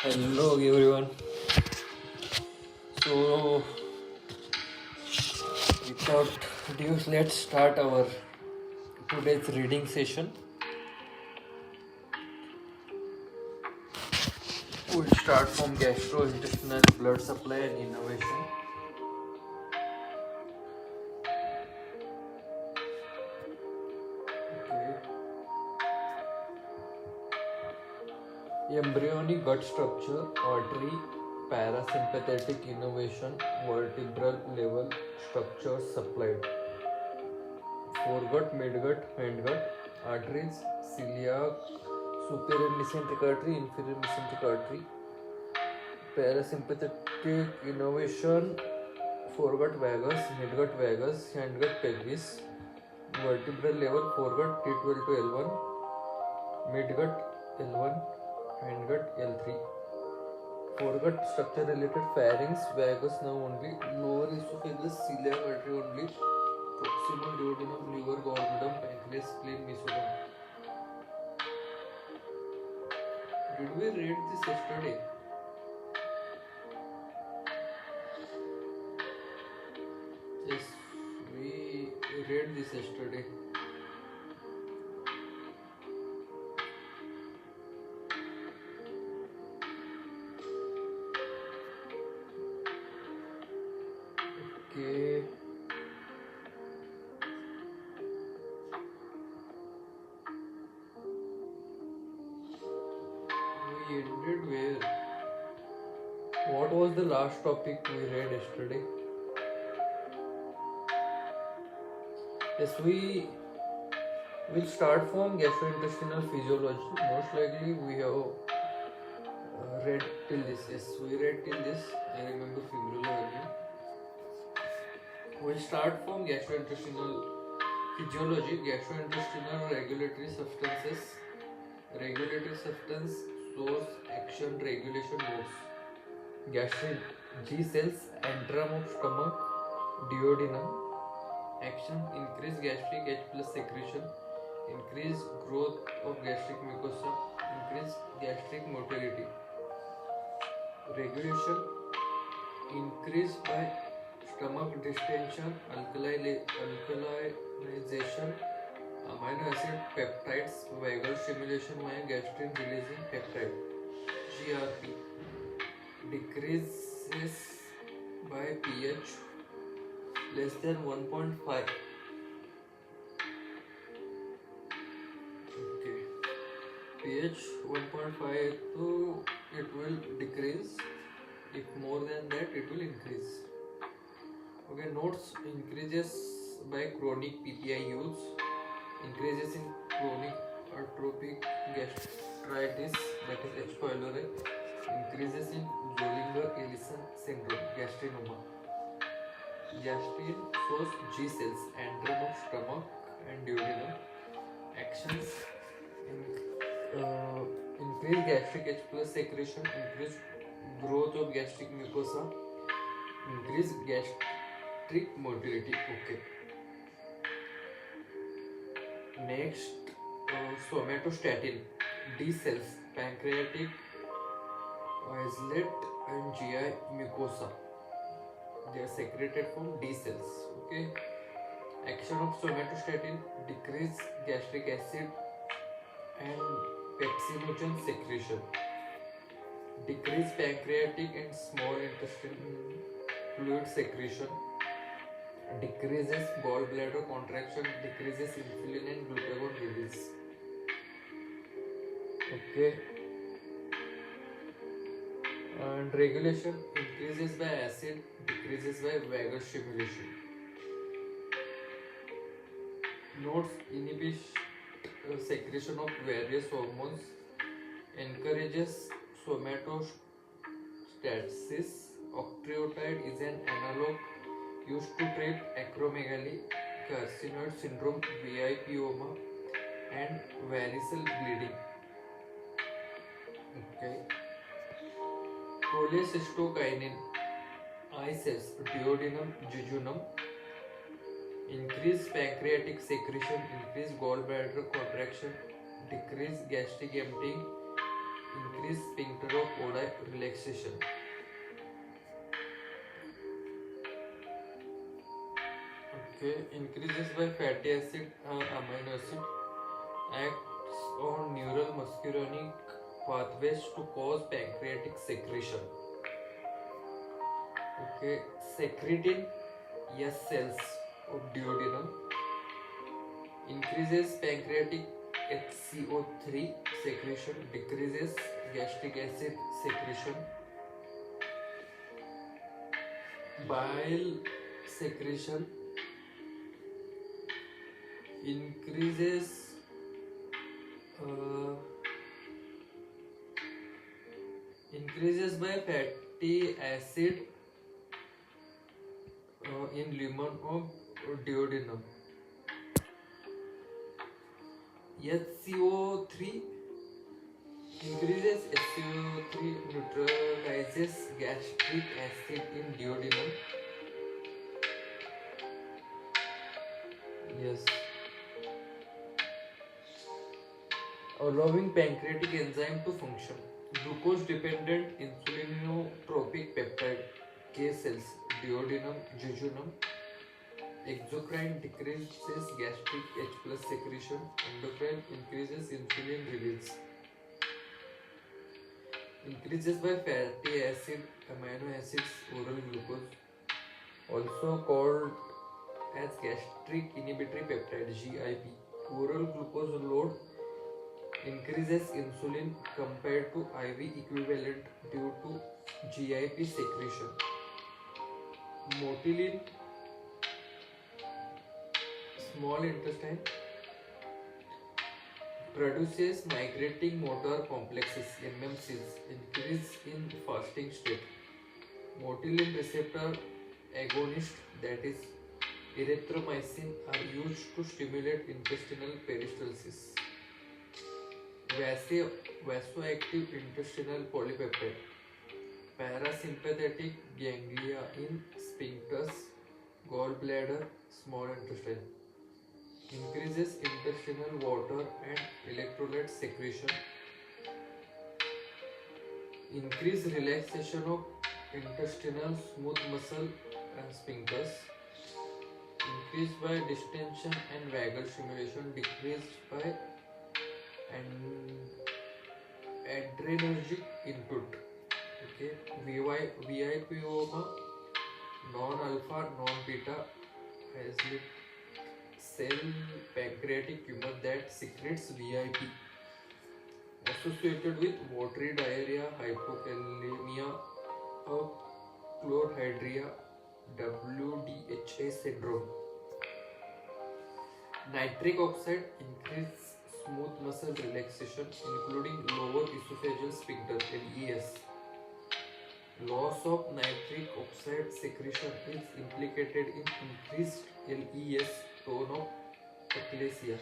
Hello everyone. So without ado, let's start our today's reading session. We'll start from gastrointestinal blood supply and innovation. Okay. Embryonic gut structure, artery, parasympathetic innervation, vertebral level structures supplied. Foregut, midgut, hindgut, arteries, celiac, superior mesenteric artery, inferior mesenteric artery, parasympathetic innervation, foregut vagus, midgut vagus, hindgut pelvis, vertebral level foregut T12 to L1, midgut L1, hindgut L3. Foregut structure related pharynx, vagus nerve only, lower esophagus, celiac artery only, proximal duodenum, liver, gallbladder, pancreas, spleen, mesoderm. Did we read this yesterday? Yes, we read this yesterday. Okay. We ended where? What was the last topic we read yesterday? Yes, we will start from gastrointestinal physiology. Most likely we have read till this. Yes, we read till this. I remember fibula earlier. We'll start from gastrointestinal physiology. Gastrointestinal regulatory substances. Regulatory substance, source, action, regulation modes. Gastric G cells, antrum of stomach, duodenum. Action: increase gastric H plus secretion, increase growth of gastric mucosa, increase gastric motility. Regulation: increase by stomach distension, alkalization, amino acid peptides, vagal stimulation via gastrin releasing peptide. GRP decreases by pH less than 1.5. Okay. pH 1.5 to it will decrease. If more than that, it will increase. Okay. Notes: increases by chronic PPI use, increases in chronic atrophic gastritis, that is H. pylori, increases in Zollinger-Ellison syndrome, gastrinoma. Gastrin source G cells, antrum of stomach and duodenum. Actions: increase gastric H plus secretion, increase growth of gastric mucosa, increase gastric motility. Okay. Next, somatostatin, D cells, pancreatic islet and GI mucosa. They are secreted from D cells. Okay. Action of somatostatin: decrease gastric acid and pepsinogen secretion, decrease pancreatic and small intestine fluid secretion, decreases gallbladder contraction, decreases insulin and glucagon release. Okay. And regulation: increases by acid, decreases by vagal stimulation. Notes: inhibits secretion of various hormones, encourages somatostasis. Octreotide is an analog used to treat acromegaly, carcinoid syndrome, VIPoma, and varicose bleeding. Okay. Cholecystokinin, I cells, duodenum, jejunum. Increase pancreatic secretion, increase gallbladder contraction, decrease gastric emptying, increase sphincter of Oddi relaxation. Okay, increases by fatty acid, amino acid, acts on neural muscarinic pathways to cause pancreatic secretion. Okay, secretin S cells of duodenum, increases pancreatic HCO3 secretion, decreases gastric acid secretion, bile secretion, increases by fatty acid in lumen of duodenum. HCO3 increases HCO3 neutralizes gastric acid in duodenum. Yes. Allowing pancreatic enzyme to function. Glucose dependent insulinotropic peptide K cells, duodenum, jejunum. Exocrine decreases gastric H plus secretion. Endocrine increases insulin release. Increases by fatty acid, amino acids, oral glucose, also called as gastric inhibitory peptide GIP. Oral glucose load increases insulin compared to IV equivalent due to GIP secretion. Motilin, small intestine, produces migrating motor complexes MMCs, increase in fasting state. Motilin receptor agonist, that is erythromycin, are used to stimulate intestinal peristalsis. Vasoactive intestinal polypeptide, parasympathetic ganglia in sphincters, gallbladder, small intestine, increases intestinal water and electrolyte secretion, increase relaxation of intestinal smooth muscle and sphincters, increased by distension and vagal stimulation, decreased by adrenergic input. Okay, VIPoma, non-alpha, non-beta, islip cell pancreatic tumor that secretes VIP, associated with watery diarrhea, hypokalemia, chlorhydria, WDHA syndrome. Nitric oxide increase smooth muscle relaxation, including lower esophageal sphincter (LES). Loss of nitric oxide secretion is implicated in increased LES tone of achalasia.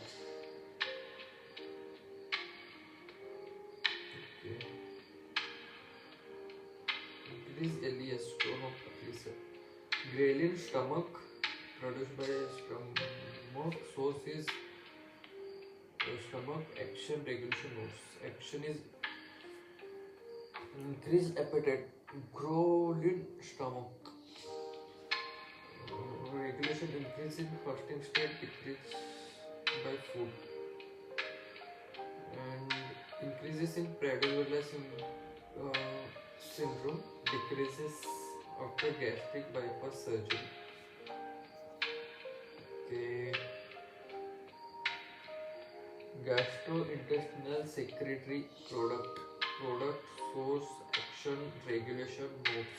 Okay. Increased LES tone of achalasia. Ghrelin stomach, produced by stomach, source is stomach action regulation nodes. Action is increased appetite. Ghrelin stomach. Regulation increase in fasting state, decrease by food, and increases in Prader-Willi syndrome, decreases after gastric bypass surgery. Okay. Gastrointestinal secretory product source action regulation modes.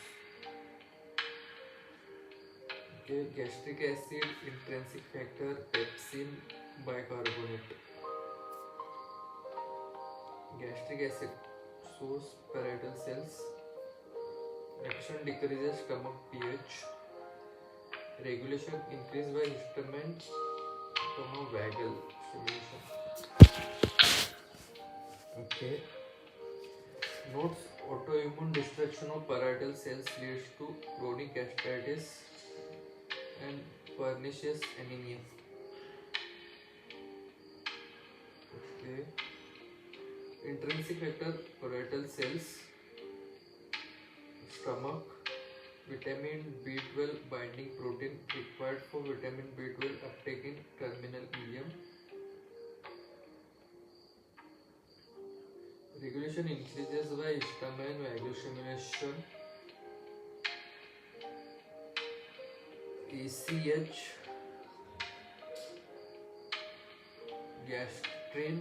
Okay, gastric acid intrinsic factor pepsin bicarbonate. Gastric acid source parietal cells. Action decreases stomach pH. Regulation increased by histamine, vagal stimulation. Okay. Notes: autoimmune destruction of parietal cells leads to chronic gastritis and pernicious anemia. Okay. Intrinsic factor parietal cells, stomach, vitamin B12 binding protein required for vitamin B12 uptake in terminal ileum. Regulation increases by histamine vagostimulation. ACH, gastrin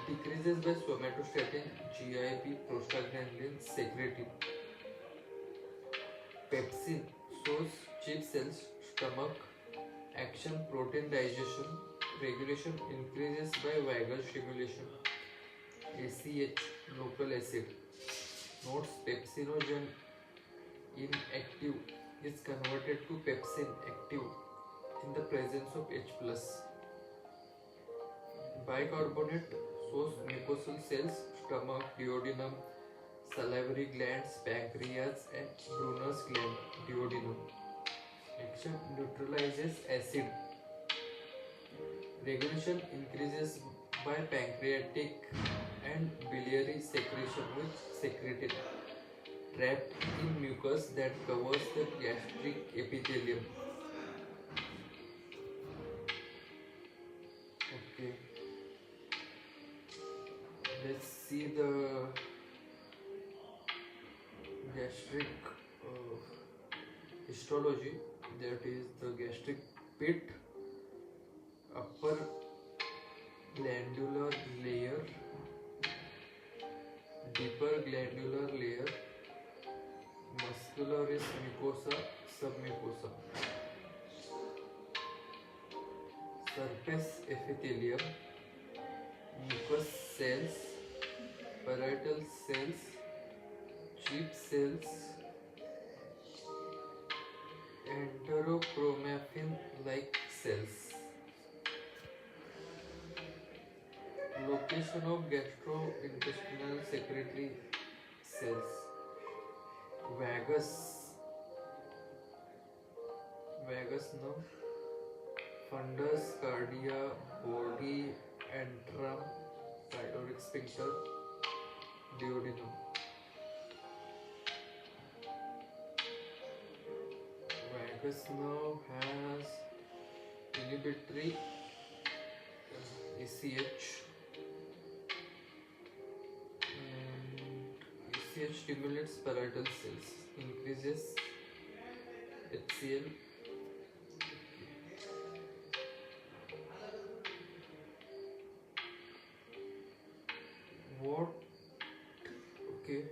decreases by somatostatin, GIP, prostaglandin secretin. Pepsin shows chip cells, stomach action, protein digestion. Regulation increases by vagal stimulation. ACH, local acid. Notes: pepsinogen inactive is converted to pepsin active in the presence of H+. Bicarbonate shows mucosal cells, stomach, duodenum, salivary glands, pancreas, and Brunner's gland, duodenum. Action: neutralizes acid. Regulation increases by pancreatic and biliary secretion with secretin trapped in mucus that covers the gastric epithelium. Okay, let's see the gastric histology. That is the gastric pit, upper glandular layer, deeper glandular layer, muscularis mucosa, submucosa, surface epithelium, mucous cells, parietal cells, chip cells, enterochromaffin-like cells. Location of gastrointestinal secretory cells. Vagus nerve, fundus, cardia, body, antrum, thyroid sphincter, duodenum. Vagus nerve has inhibitory ACH. ACH stimulates parietal cells, increases HCl. What? Okay.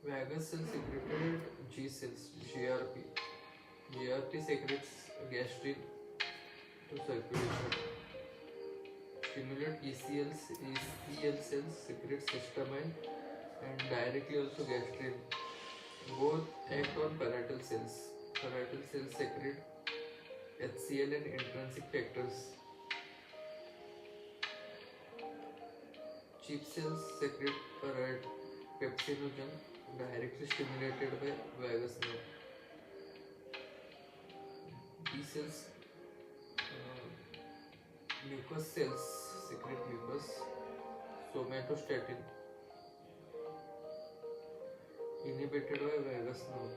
Vagus cells secreted G cells, GRP. GRP secretes gastrin to circulation. Stimulate ECL cells secretes histamine and directly also gastrin. Both act on parietal cells. Parietal cells secrete HCl and intrinsic factors. Chip cells secrete pepsinogen directly stimulated by vagus nerve. B cells, mucous cells secrete mucus, somatostatin inhibited by vagus nerve.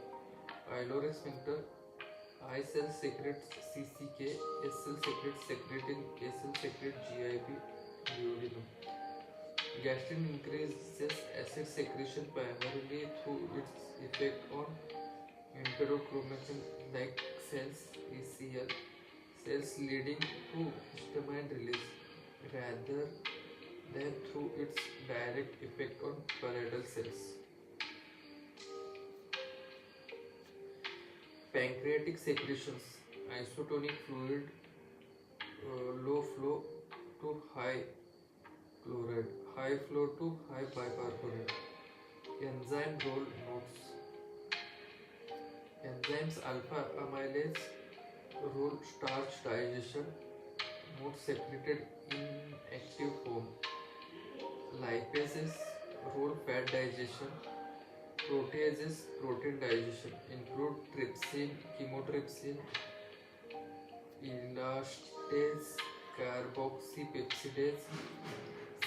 Pyloric sphincter, I cells secrete CCK, S cells secrete secretin, K cells secrete GIP, duodenum. Gastrin increases acid secretion primarily through its effect on enterochromaffin-like cells, ECL cells, leading to histamine release rather than through its direct effect on parietal cells. Pancreatic secretions: isotonic fluid, low flow to high chloride, high flow to high bicarbonate. Enzyme role notes. Enzymes: alpha amylase role starch digestion, notes secreted in active form. Lipases role fat digestion. Proteases protein digestion, include trypsin, chymotrypsin, elastase, carboxypeptidase,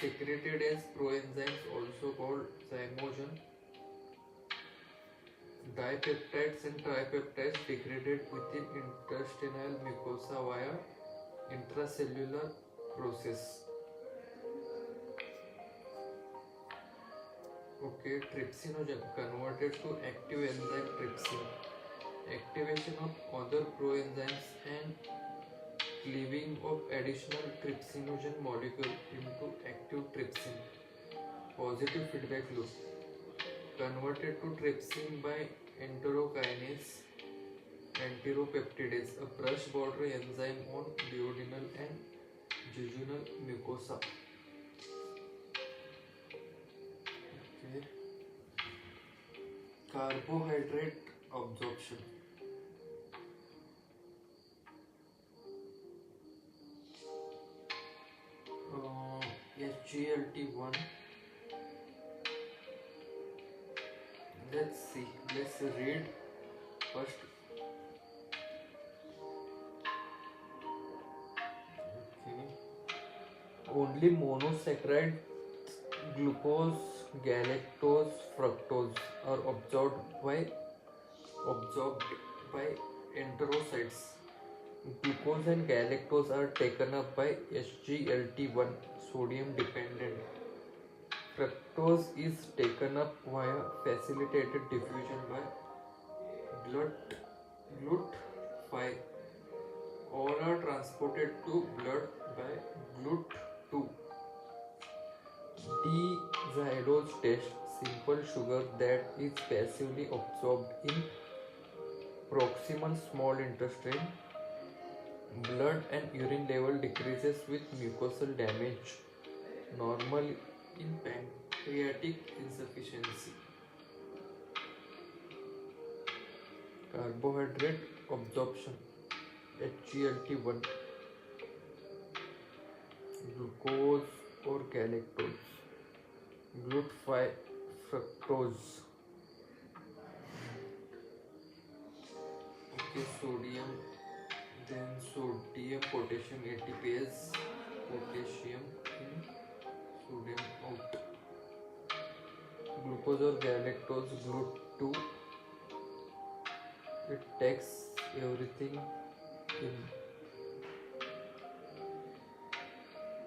secreted as proenzymes, also called zymogen. Dipeptides and tripeptides degraded within intestinal mucosa via intracellular process. Okay, trypsinogen converted to active enzyme trypsin. Activation of other proenzymes and cleaving of additional trypsinogen molecule into active trypsin. Positive feedback loop. Converted to trypsin by enterokinase enteropeptidase, a brush border enzyme on duodenal and jejunal mucosa. Okay. Carbohydrate absorption. SGLT1. Let's read first. Okay. Only monosaccharide glucose, galactose, fructose are absorbed by enterocytes. Glucose and galactose are taken up by SGLT1, sodium dependent. Fructose is taken up via facilitated diffusion by GLUT5. All are transported to blood by GLUT2. D-xylose test, simple sugar that is passively absorbed in proximal small intestine. Blood and urine level decreases with mucosal damage. Normal in pancreatic insufficiency. Carbohydrate absorption. HGLT1, glucose or galactose, GLUT5, fructose. Okay, sodium, then sodium potassium ATPase, potassium in, sodium out. Glucose or galactose, GLUT2, it takes everything in.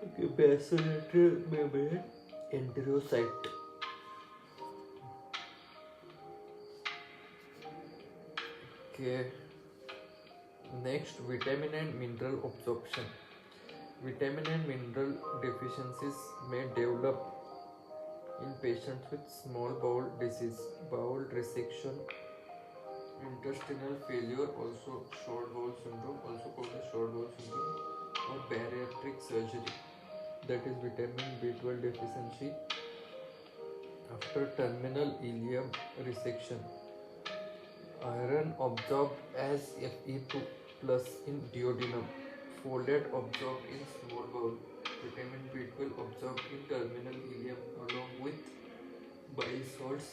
Okay, basal membrane enterocyte. Okay, next, vitamin and mineral absorption. Vitamin and mineral deficiencies may develop in patients with small bowel disease, bowel resection, intestinal failure, also short bowel syndrome, also called as short bowel syndrome, or bariatric surgery, that is vitamin B12 deficiency after terminal ileum resection. Iron absorbed as Fe2 plus in duodenum, folate absorbed in small bowel, vitamin B12 absorbed in terminal ileum along with bile salts,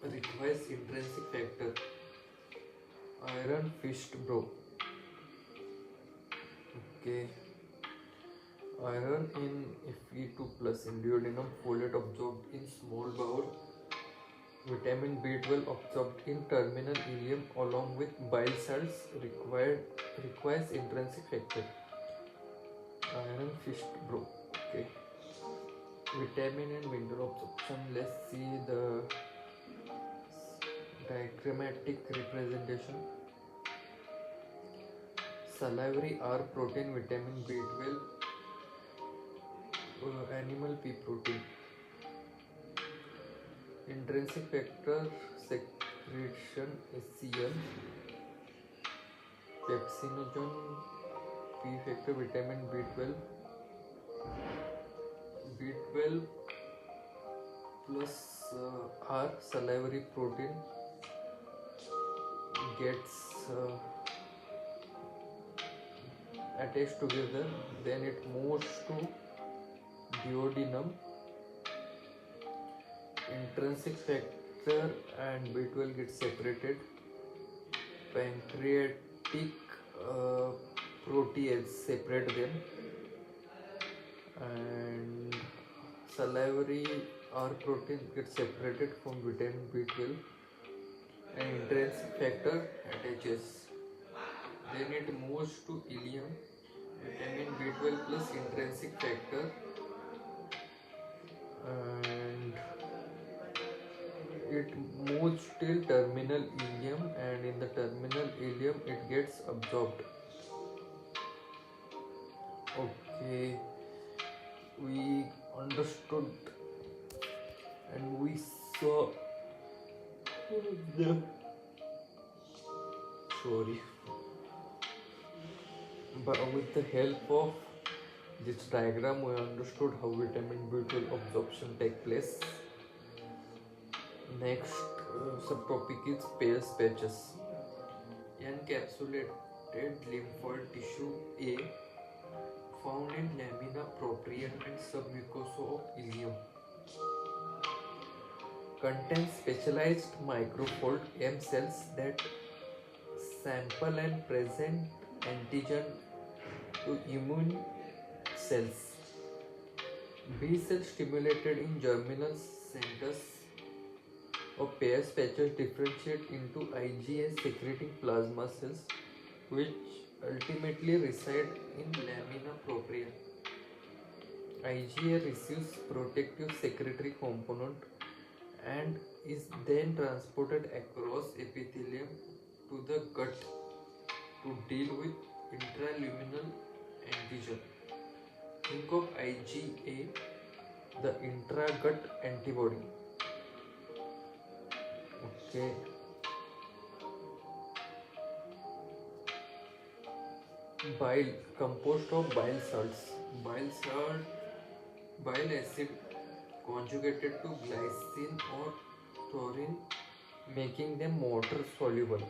requires intrinsic factor. Iron fist bro. Okay. Iron in Fe2 plus in duodenum, folate absorbed in small bowel, vitamin B12 absorbed in terminal ileum along with bile salts, requires intrinsic factor. Iron fist bro. Okay. Vitamin and mineral absorption. Let's see the diagrammatic representation. Salivary R protein, vitamin B12, animal P protein. Intrinsic factor secretion HCl, pepsinogen, P factor, vitamin B12. B12 plus R salivary protein gets attached together, then it moves to duodenum. Intrinsic factor and B12 gets separated. Pancreatic protease separate them, and salivary R protein gets separated from vitamin B12 and intrinsic factor attaches. Then it moves to ileum, vitamin B12 plus intrinsic factor, and it moves till terminal ileum, and in the terminal ileum it gets absorbed. Okay, we understood and we saw the sorry, but with the help of this diagram we understood how vitamin B12 absorption take place. Next subtopic is Peyer's patches. Encapsulated lymphoid tissue A found in lamina propria and submucosa of ileum contains specialized microfold M cells that sample and present antigen to immune cells. B cells stimulated in germinal centers of Peyer's patches differentiate into IgA secreting plasma cells, which ultimately reside in lamina propria. IgA receives protective secretory component and is then transported across epithelium to the gut to deal with intraluminal antigen. Think of IgA, the intragut antibody. Okay. Bile, composed of bile salts. Bile acid conjugated to glycine or taurine, making them water soluble.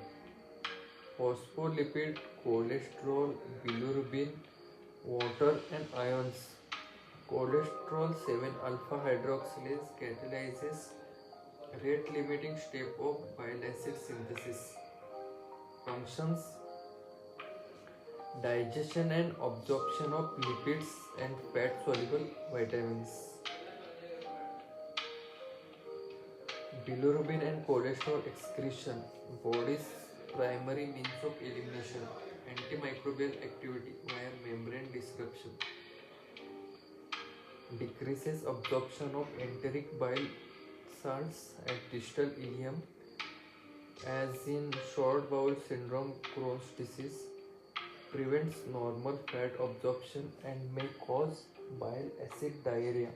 Phospholipid, cholesterol, bilirubin, water and ions. Cholesterol 7 alpha hydroxylase catalyzes rate limiting step of bile acid synthesis. Functions: digestion and absorption of lipids and fat soluble vitamins. Bilirubin and cholesterol excretion, body's primary means of elimination. Antimicrobial activity via membrane disruption. Decreases absorption of enteric bile salts at distal ileum, as in short bowel syndrome, Crohn's disease. Prevents normal fat absorption and may cause bile acid diarrhea.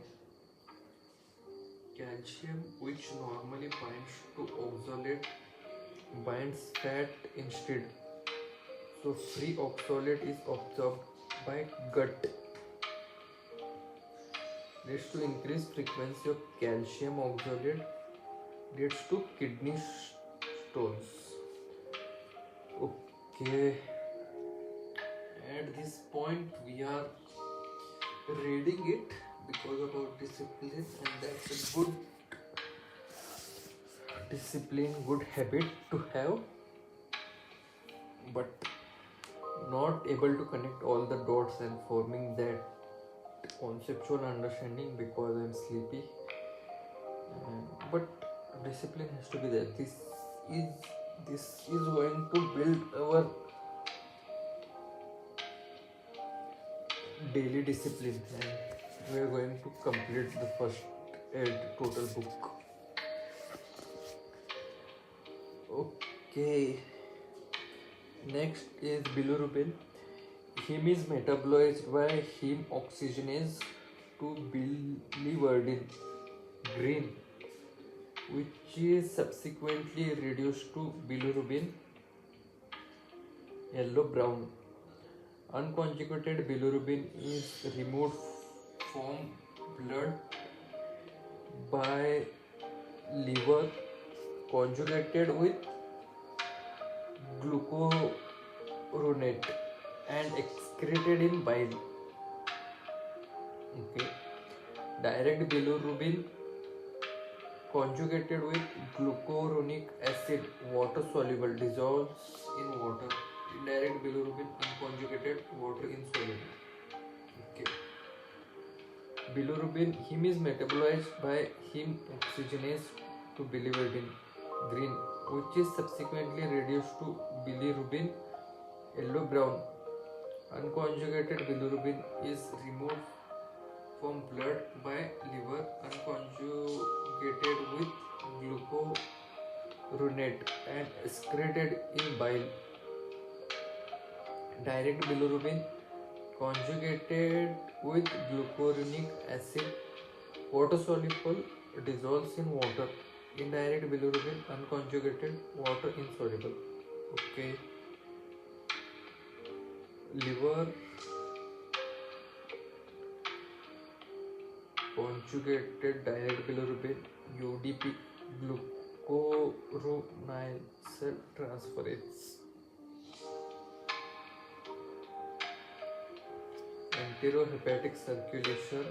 Calcium, which normally binds to oxalate, binds fat instead. So free oxalate is absorbed by gut. Leads to increased frequency of calcium oxalate, leads to kidney stones. Okay. At this point we are reading it because of our discipline, and that's a good discipline, good habit to have, but not able to connect all the dots and forming that conceptual understanding because I'm sleepy. But discipline has to be there. This is going to build our daily discipline, and we are going to complete the first total book. Okay. Next is bilirubin. Heme is metabolized by heme oxygenase to biliverdin green, which is subsequently reduced to bilirubin yellow brown. Unconjugated bilirubin is removed from blood by liver, conjugated with glucuronate and excreted in bile. Okay. Direct bilirubin conjugated with glucuronic acid, water soluble, dissolves in water. Indirect bilirubin unconjugated, water insoluble. Okay. Bilirubin, heme is metabolized by heme oxygenase to biliverdin green, which is subsequently reduced to bilirubin yellow brown. Unconjugated bilirubin is removed from blood by liver, unconjugated with glucuronate and excreted in bile. Direct bilirubin conjugated with glucuronic acid, water soluble, dissolves in water. Indirect bilirubin unconjugated, water insoluble. Okay. Liver conjugated direct bilirubin UDP, glucuronyl cell transferase. Enterohepatic circulation,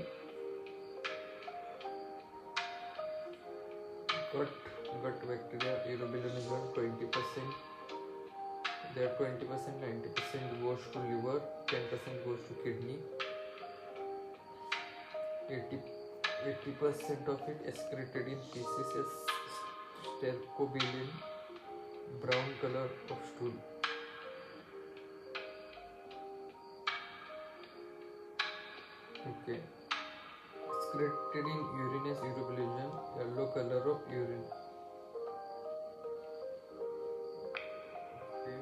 gut bacteria, urobilinogen 20%. That 20%, 90% goes to liver, 10% goes to kidney. 80% of it excreted in feces as stercobilin, brown color of stool. Okay. Excreted in urine as urobilinogen, yellow color of urine. Okay.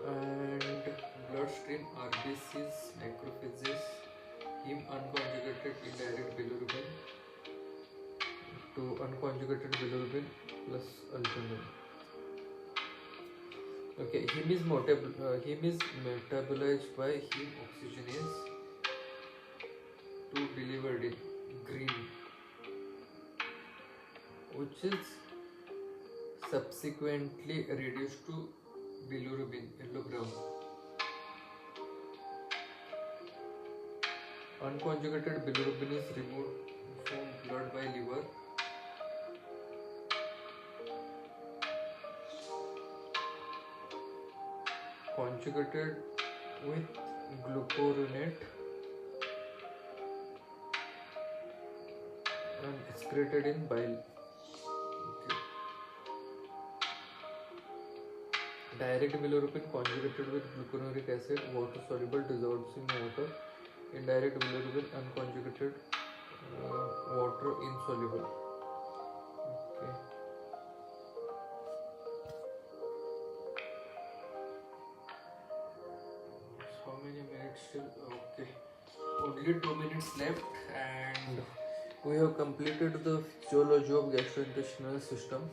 And bloodstream RBCs, macrophages, heme unconjugated indirect bilirubin to unconjugated bilirubin plus albumin. Okay, heme is metabolized by heme oxygenase to biliverdin green, which is subsequently reduced to bilirubin yellow brown. Unconjugated bilirubin is removed from blood by liver. Conjugated with glucuronate and excreted in bile. Okay. Direct bilirubin conjugated with glucuronic acid, water soluble, dissolves in water. Indirect bilirubin unconjugated, water insoluble. Okay. How many minutes still? Okay. Only 2 minutes left, and we have completed the physiology of gastrointestinal system.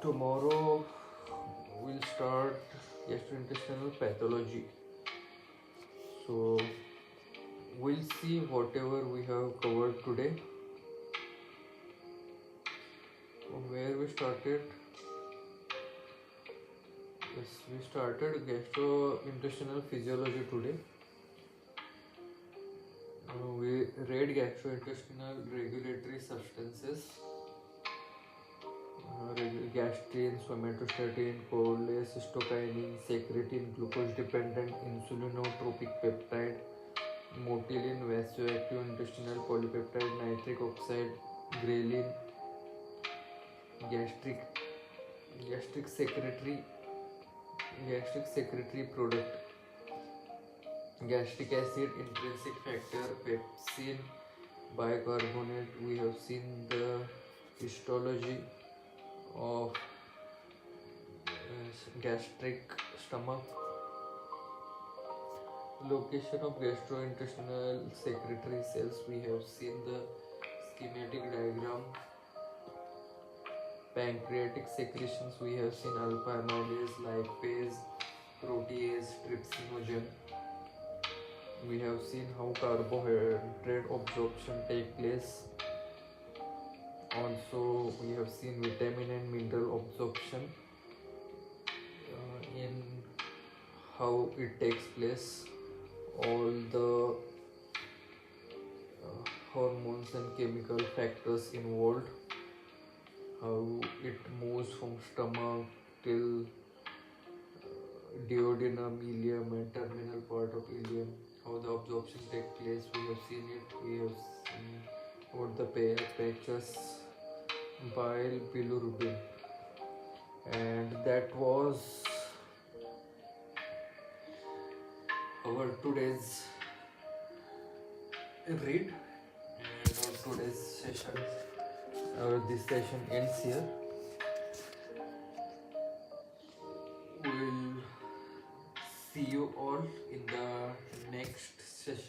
Tomorrow we'll start gastrointestinal pathology. So we'll see whatever we have covered today. From where we started? Yes, we started gastrointestinal physiology today. We read gastrointestinal regulatory substances. Gastrin, somatostatin, cholecystokinin, secretin, glucose-dependent insulinotropic peptide, motilin, vasoactive intestinal polypeptide, nitric oxide, ghrelin, gastric secretory product, gastric acid, intrinsic factor, pepsin, bicarbonate. We have seen the histology of gastric stomach, location of gastrointestinal secretory cells. We have seen the schematic diagram. Pancreatic secretions, we have seen alpha amylase, lipase, protease, trypsinogen. We have seen how carbohydrate absorption take place. Also, we have seen vitamin and mineral absorption in how it takes place, all the hormones and chemical factors involved. how it moves from stomach till duodenum, ileum, and terminal part of ileum. How the absorption takes place, we have seen it. We have seen about the patches, bile, bilirubin, and that was our today's read and our today's session. This session ends here. We'll see you all in the next session.